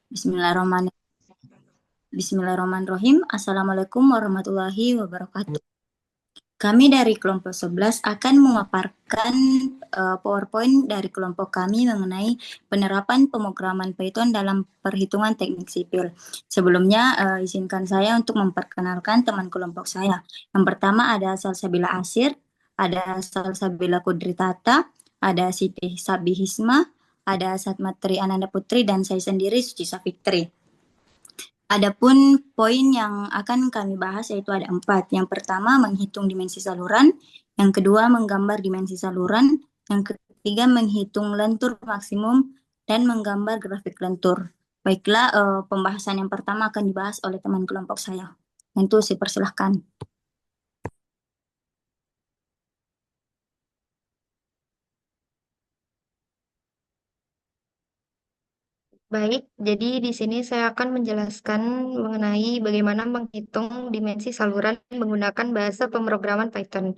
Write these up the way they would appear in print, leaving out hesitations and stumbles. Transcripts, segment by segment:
Bismillahirrahmanirrahim. Bismillahirrahmanirrahim. Assalamualaikum warahmatullahi wabarakatuh. Kami dari kelompok 11 akan memaparkan PowerPoint dari kelompok kami mengenai penerapan pemrograman Python dalam perhitungan teknik sipil. Sebelumnya, izinkan saya untuk memperkenalkan teman kelompok saya. Yang pertama ada Salsabila Asir, ada Salsabila Kudritata, ada Siti Sabihisma, ada Satmatri Ananda Putri, dan saya sendiri Suci Safikri. Adapun poin yang akan kami bahas yaitu ada 4. Yang pertama menghitung dimensi saluran, yang kedua menggambar dimensi saluran, yang ketiga menghitung lentur maksimum, dan menggambar grafik lentur. Baiklah, pembahasan yang pertama akan dibahas oleh teman kelompok saya. Tentu saya persilahkan. Baik, jadi di sini saya akan menjelaskan mengenai bagaimana menghitung dimensi saluran menggunakan bahasa pemrograman Python.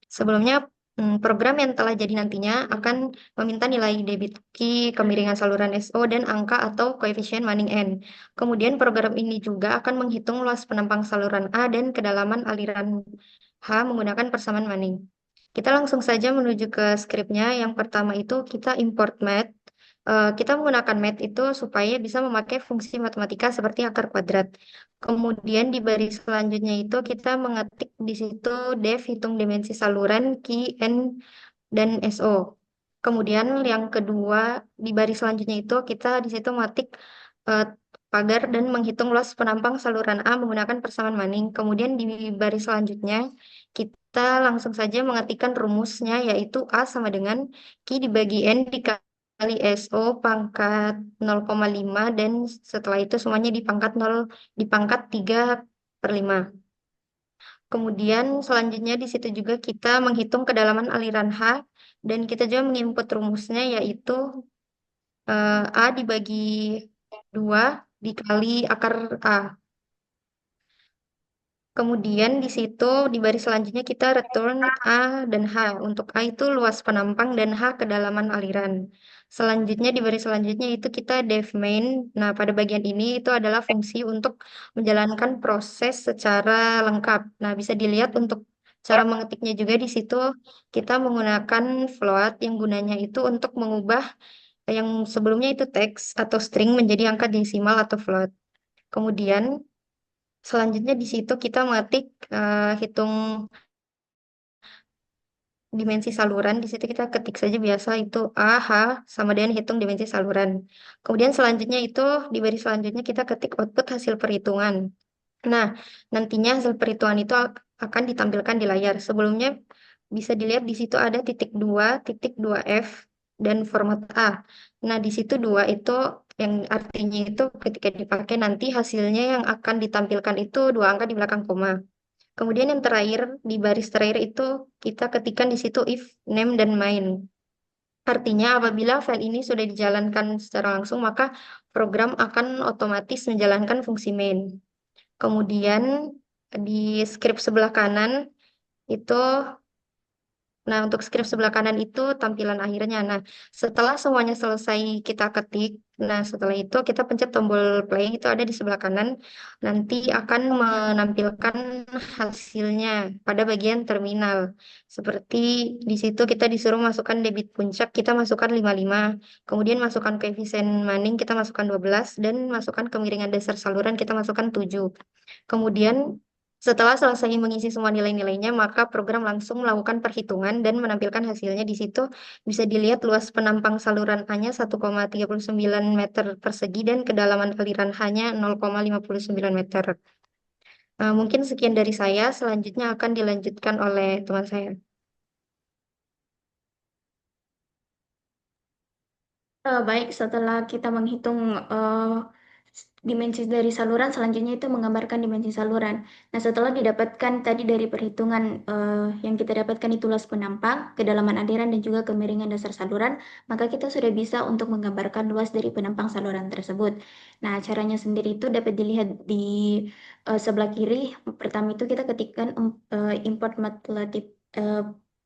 Sebelumnya, program yang telah jadi nantinya akan meminta nilai debit key, kemiringan saluran SO, dan angka atau koefisien Manning N. Kemudian program ini juga akan menghitung luas penampang saluran A dan kedalaman aliran H menggunakan persamaan Manning. Kita langsung saja menuju ke skripnya. Yang pertama itu kita import math. Kita menggunakan math itu supaya bisa memakai fungsi matematika seperti akar kuadrat. Kemudian di baris selanjutnya itu kita mengetik di situ def hitung dimensi saluran, key, N, dan SO. Kemudian yang kedua di baris selanjutnya itu kita di situ mengetik eh, pagar dan menghitung luas penampang saluran A menggunakan persamaan Manning. Kemudian di baris selanjutnya kita langsung saja mengetikkan rumusnya yaitu A sama dengan Q dibagi N dikali SO pangkat 0,5 dan setelah itu semuanya di pangkat 0 di pangkat 3/5. Kemudian selanjutnya di situ juga kita menghitung kedalaman aliran H dan kita juga menginput rumusnya yaitu A dibagi 2 dikali akar A. Kemudian di situ di baris selanjutnya kita return A dan H. Untuk A itu luas penampang dan H kedalaman aliran. Selanjutnya di baris selanjutnya itu kita def main. Nah, pada bagian ini itu adalah fungsi untuk menjalankan proses secara lengkap. Nah, bisa dilihat untuk cara mengetiknya juga di situ kita menggunakan float yang gunanya itu untuk mengubah yang sebelumnya itu teks atau string menjadi angka desimal atau float. Kemudian selanjutnya di situ kita mengetik hitung dimensi saluran. Di situ kita ketik saja biasa itu A, H, sama dengan hitung dimensi saluran. Kemudian selanjutnya itu di baris selanjutnya kita ketik output hasil perhitungan. Nah, nantinya hasil perhitungan itu akan ditampilkan di layar. Sebelumnya bisa dilihat di situ ada titik 2 F, dan format A. Nah, di situ 2 itu yang artinya itu ketika dipakai nanti hasilnya yang akan ditampilkan itu dua angka di belakang koma. Kemudian yang terakhir, di baris terakhir itu kita ketikkan di situ if, name, dan main. Artinya apabila file ini sudah dijalankan secara langsung, maka program akan otomatis menjalankan fungsi main. Kemudian di script sebelah kanan itu, nah untuk script sebelah kanan itu tampilan akhirnya. Nah, setelah semuanya selesai kita ketik, nah setelah itu kita pencet tombol play itu ada di sebelah kanan, nanti akan menampilkan hasilnya pada bagian terminal. Seperti di situ kita disuruh masukkan debit puncak, kita masukkan 55, kemudian masukkan koefisien Manning, kita masukkan 12, dan masukkan kemiringan dasar saluran, kita masukkan 7. Kemudian setelah selesai mengisi semua nilai-nilainya, maka program langsung melakukan perhitungan dan menampilkan hasilnya di situ. Bisa dilihat luas penampang saluran A-nya 1,39 meter persegi dan kedalaman aliran H-nya 0,59 meter. Mungkin sekian dari saya, selanjutnya akan dilanjutkan oleh teman saya. Baik, setelah kita menghitung dimensi dari saluran, selanjutnya itu menggambarkan dimensi saluran. Nah, setelah didapatkan tadi dari perhitungan yang kita dapatkan itu luas penampang, kedalaman aliran, dan juga kemiringan dasar saluran, maka kita sudah bisa untuk menggambarkan luas dari penampang saluran tersebut. Nah, caranya sendiri itu dapat dilihat di sebelah kiri. Pertama itu kita ketikkan import matplotlib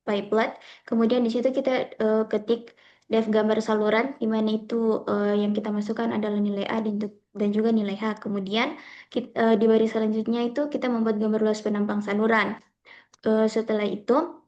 pipeline, kemudian di situ kita ketik def gambar saluran, di mana itu yang kita masukkan adalah nilai A dan juga nilai H. Kemudian di baris selanjutnya itu kita membuat gambar luas penampang saluran. Setelah itu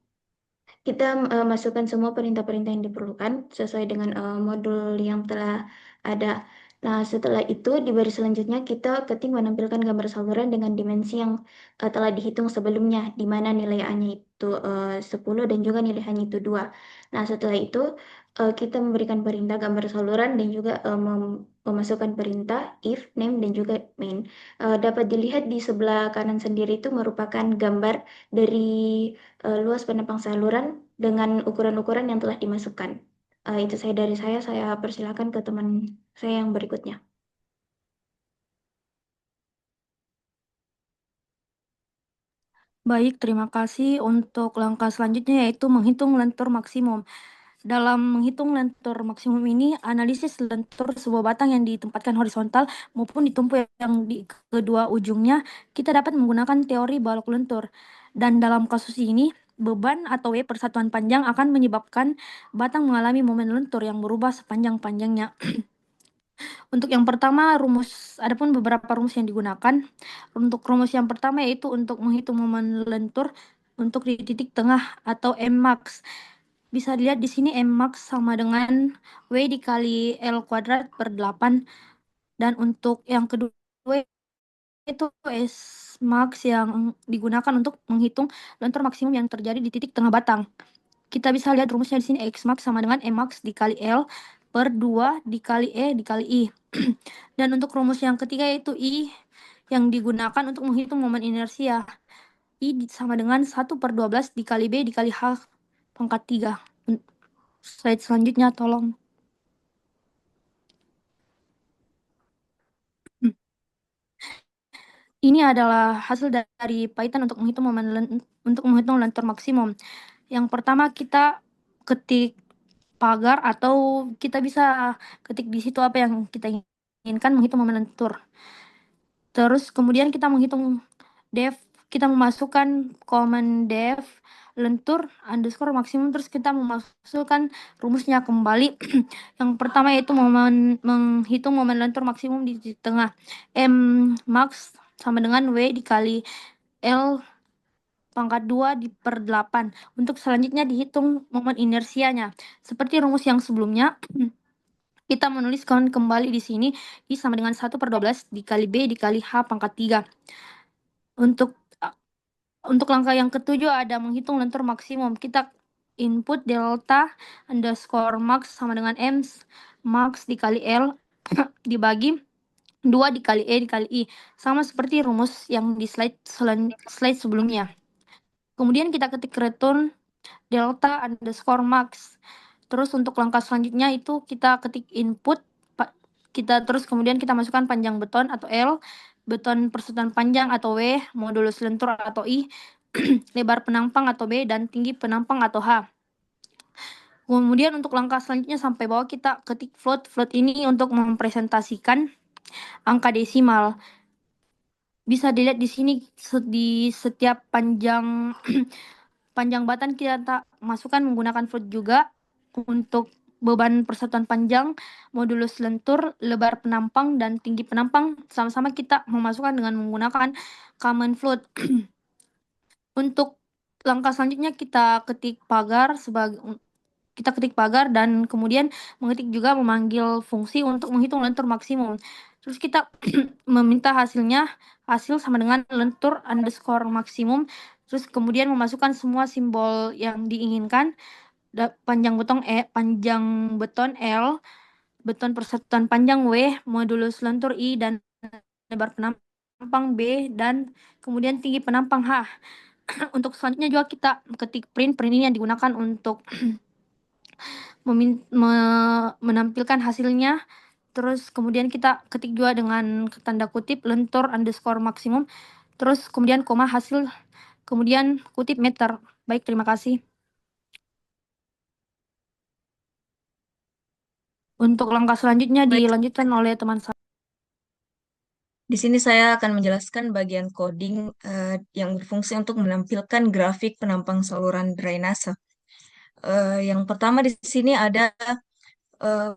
kita masukkan semua perintah-perintah yang diperlukan sesuai dengan modul yang telah ada. Nah, setelah itu di baris selanjutnya kita ketik menampilkan gambar saluran dengan dimensi yang telah dihitung sebelumnya, di mana nilai A-nya itu 10 dan juga nilai H-nya itu 2. Nah, setelah itu kita memberikan perintah gambar saluran dan juga memasukkan perintah if, name, dan juga main. Dapat dilihat di sebelah kanan sendiri itu merupakan gambar dari luas penempang saluran dengan ukuran-ukuran yang telah dimasukkan. Itu saya dari saya persilakan ke teman saya yang berikutnya. Baik, terima kasih. Untuk langkah selanjutnya yaitu menghitung lentur maksimum. Dalam menghitung lentur maksimum ini, analisis lentur sebuah batang yang ditempatkan horizontal maupun ditumpu yang di kedua ujungnya, kita dapat menggunakan teori balok lentur. Dan dalam kasus ini, beban atau W persatuan panjang akan menyebabkan batang mengalami momen lentur yang berubah sepanjang-panjangnya. Untuk yang pertama, adapun beberapa rumus yang digunakan. Untuk rumus yang pertama yaitu untuk menghitung momen lentur untuk di titik tengah atau Mmax. Bisa dilihat di sini Mmax sama dengan W dikali L kuadrat per 8. Dan untuk yang kedua itu Smax yang digunakan untuk menghitung lentur maksimum yang terjadi di titik tengah batang. Kita bisa lihat rumusnya di sini Xmax sama dengan Mmax dikali L per 2 dikali E dikali I. Dan untuk rumus yang ketiga yaitu I yang digunakan untuk menghitung momen inersia. I sama dengan 1/12 dikali B dikali H pangkat 3. Slide selanjutnya tolong. Ini adalah hasil dari Python untuk menghitung lentur maksimum. Yang pertama kita ketik pagar atau kita bisa ketik di situ apa yang kita inginkan menghitung momen lentur. Terus kemudian kita menghitung def, kita memasukkan command def lentur underscore maksimum, terus kita memasukkan rumusnya kembali. Yang pertama yaitu menghitung momen lentur maksimum di titik tengah. M max sama dengan W dikali L pangkat 2 per 8. Untuk selanjutnya dihitung momen inersianya. Seperti rumus yang sebelumnya, kita menuliskan kembali di sini I sama dengan 1/12 dikali B dikali H pangkat 3. Untuk langkah yang ketujuh ada menghitung lentur maksimum. Kita input delta underscore max sama dengan M max dikali L dibagi 2 dikali E dikali I. Sama seperti rumus yang di slide sebelumnya. Kemudian kita ketik return delta underscore max. Terus untuk langkah selanjutnya itu kita ketik input, terus kemudian kita masukkan panjang beton atau L, beton persatuan panjang atau W, modulus lentur atau I, lebar penampang atau B, dan tinggi penampang atau H. Kemudian untuk langkah selanjutnya sampai bawah kita ketik float. Float ini untuk mempresentasikan angka desimal. Bisa dilihat di sini di setiap panjang batang kita masukkan menggunakan float juga. Untuk beban persatuan panjang, modulus lentur, lebar penampang, dan tinggi penampang sama-sama kita memasukkan dengan menggunakan common float. Untuk langkah selanjutnya kita ketik pagar dan kemudian mengetik juga memanggil fungsi untuk menghitung lentur maksimum. Terus kita meminta hasil sama dengan lentur underscore maksimum. Terus kemudian memasukkan semua simbol yang diinginkan. Panjang beton L, beton persatuan panjang W, modulus lentur I, dan lebar penampang B, dan kemudian tinggi penampang H. Untuk selanjutnya juga kita ketik print ini yang digunakan untuk menampilkan hasilnya. Terus kemudian kita ketik juga dengan tanda kutip lentur underscore maksimum, terus kemudian koma hasil, kemudian kutip meter. Baik, terima kasih. Untuk langkah selanjutnya dilanjutkan oleh teman saya. Di sini saya akan menjelaskan bagian coding yang berfungsi untuk menampilkan grafik penampang saluran drainase. Yang pertama di sini ada eh,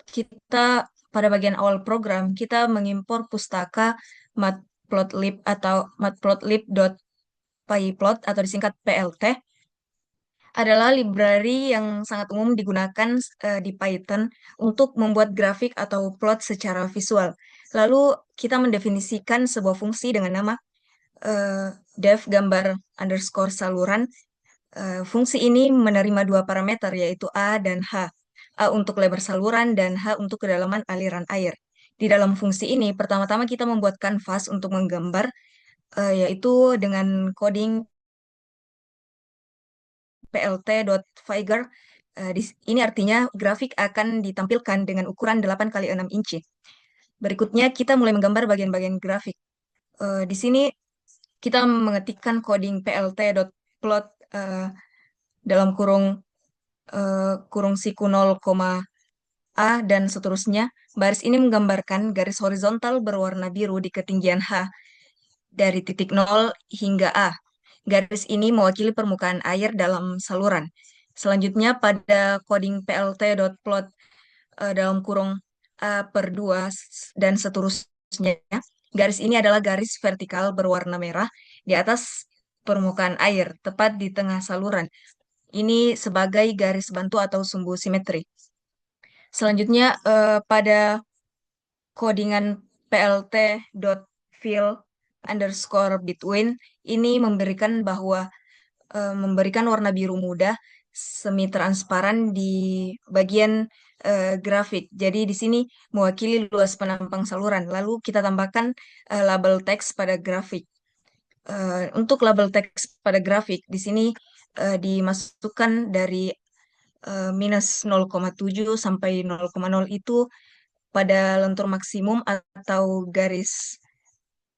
kita pada bagian awal program kita mengimpor pustaka matplotlib atau matplotlib.pyplot atau disingkat PLT adalah library yang sangat umum digunakan di Python untuk membuat grafik atau plot secara visual. Lalu kita mendefinisikan sebuah fungsi dengan nama def gambar underscore saluran. Fungsi ini menerima dua parameter yaitu A dan H. A untuk lebar saluran dan H untuk kedalaman aliran air. Di dalam fungsi ini, pertama-tama kita membuat kanvas untuk menggambar, yaitu dengan coding plt.figure. Ini artinya grafik akan ditampilkan dengan ukuran 8 kali 6 inci. Berikutnya kita mulai menggambar bagian-bagian grafik. Di sini kita mengetikkan coding plt.plot dalam kurung siku 0, A dan seterusnya. Baris ini menggambarkan garis horizontal berwarna biru di ketinggian H dari titik 0 hingga A. Garis ini mewakili permukaan air dalam saluran. Selanjutnya pada coding plt.plot dalam kurung A/2 dan seterusnya, garis ini adalah garis vertikal berwarna merah di atas permukaan air, tepat di tengah saluran. Ini sebagai garis bantu atau sumbu simetri. Selanjutnya pada codingan plt.fill underscore between ini memberikan warna biru muda semi transparan di bagian grafik. Jadi di sini mewakili luas penampang saluran. Lalu kita tambahkan label teks pada grafik. Untuk label teks pada grafik di sini dimasukkan dari minus 0,7 sampai 0,0 itu pada lentur maksimum atau garis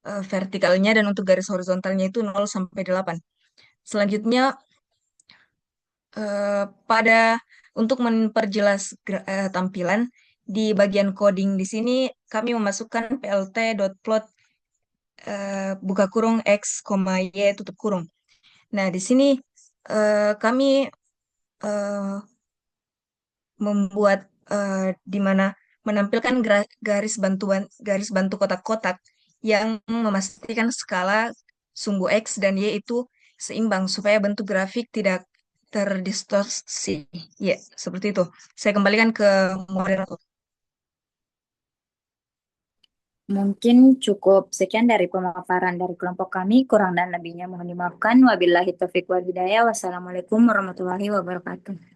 vertikalnya, dan untuk garis horizontalnya itu 0 sampai 8. Selanjutnya pada untuk memperjelas tampilan di bagian coding di sini kami memasukkan plt.plot buka kurung x, y tutup kurung. Nah, di sini kami membuat di mana menampilkan garis bantu kotak-kotak yang memastikan skala sumbu X dan Y itu seimbang supaya bentuk grafik tidak terdistorsi. Ya, seperti itu. Saya kembalikan ke moderator. Mungkin cukup sekian dari pemaparan dari kelompok kami. Kurang dan lebihnya mohon dimaafkan. Wabillahi taufiq wal hidayah. Wassalamualaikum warahmatullahi wabarakatuh.